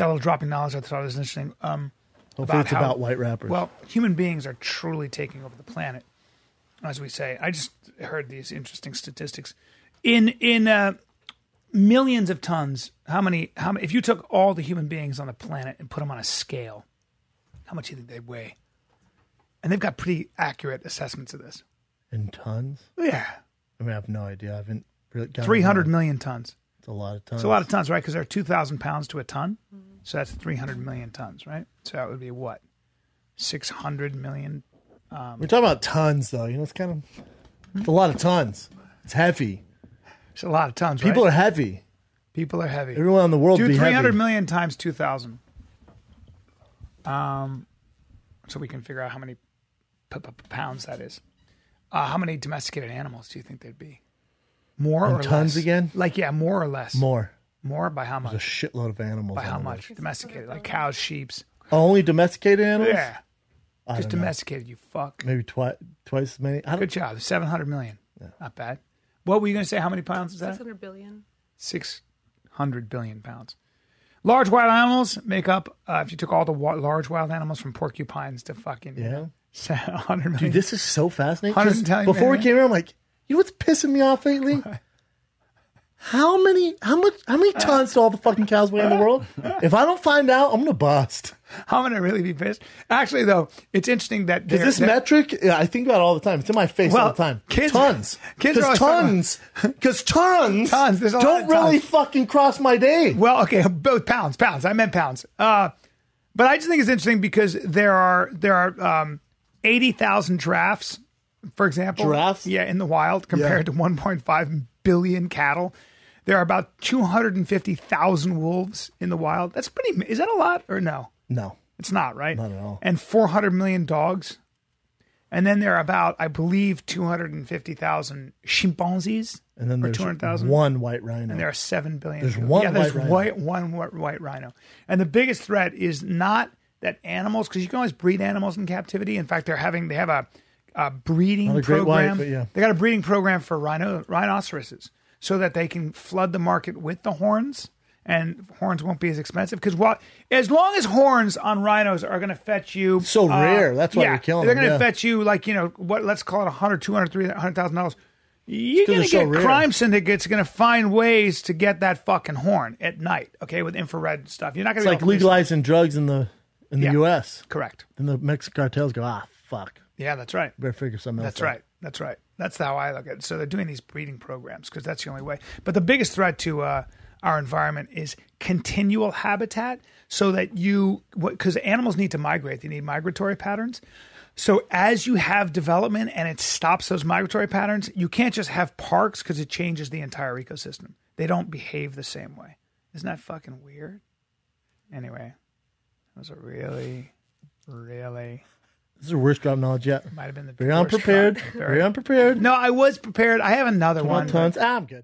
got a little dropping knowledge I thought was interesting. Hopefully it's about white rappers. Well, human beings are truly taking over the planet, as we say. I just heard these interesting statistics. In millions of tons, how many? If you took all the human beings on the planet and put them on a scale, how much do you think they'd weigh? And they've got pretty accurate assessments of this. In tons? Yeah. I mean, I have no idea. I haven't really got 300 million tons. It's a lot of tons. It's a lot of tons, right? Because there are 2,000 pounds to a ton. So that's 300 million tons, right? So that would be what? 600 million. We're talking about tons, though. You know, it's a lot of tons. It's heavy. It's a lot of tons, People right? are heavy. People are heavy. Everyone in the world Do be 300 heavy. million times 2,000. So we can figure out how many pounds that is. How many domesticated animals do you think there'd be? More or less? Tons again? Like, yeah, more or less. More. More by how much? There's a shitload of animals. By how much? Domesticated, like cows, sheeps. Only domesticated animals? Yeah. Just domesticated, you fuck. Maybe twice as many. Good job. 700 million. Yeah. Not bad. What were you going to say? How many pounds is that? 600 billion. 600 billion pounds. Large wild animals make up, if you took all the large wild animals from porcupines to fucking 100 million. Dude, this is so fascinating. 110 Before we million. came here, I'm like, you know what's pissing me off lately? How many tons do all the fucking cows weigh in the world? If I don't find out, I'm gonna bust. I'm gonna really be pissed. Actually, though, it's interesting that this metric, I think about it all the time. It's in my face all the time. Tons. Because tons There's a lot don't of really tons. fucking cross my day. Well, okay, both pounds. I meant pounds. But I just think it's interesting because there are 80,000 giraffes, for example. Giraffes? Yeah, in the wild compared to 1.5 billion cattle. There are about 250,000 wolves in the wild. That's pretty. Is that a lot or no? No. It's not, right? Not at all. And 400 million dogs. And then there are about, I believe, 250,000 chimpanzees. And then or there's 200,000. one white rhino. And there are 7 billion. There's one white rhino. One white rhino. And the biggest threat is not that animals, because you can always breed animals in captivity. In fact, they have a breeding program. They got a breeding program for rhinoceroses so that they can flood the market with the horns. And horns won't be as expensive because as long as horns on rhinos are going to fetch you so rare, that's why you're killing them. They're going to fetch you like let's call it $100, $200, $300,000. You're going to get crime syndicates going to find ways to get that fucking horn at night. Okay, with infrared stuff. You're not going to. It's like legalizing drugs in the U.S. Correct. Then the Mexican cartels go, fuck. Yeah, that's right. Better figure something else out. That's right. That's how I look at it. So they're doing these breeding programs because that's the only way. But the biggest threat to our environment is continual habitat, so that because animals need to migrate, they need migratory patterns. So as you have development and it stops those migratory patterns, you can't just have parks because it changes the entire ecosystem. They don't behave the same way. Isn't that fucking weird? Anyway, that was a really, really... This is the worst drop knowledge yet. Might have been the Very unprepared. Very unprepared. No, I was prepared. I have another one. Tons. I'm good.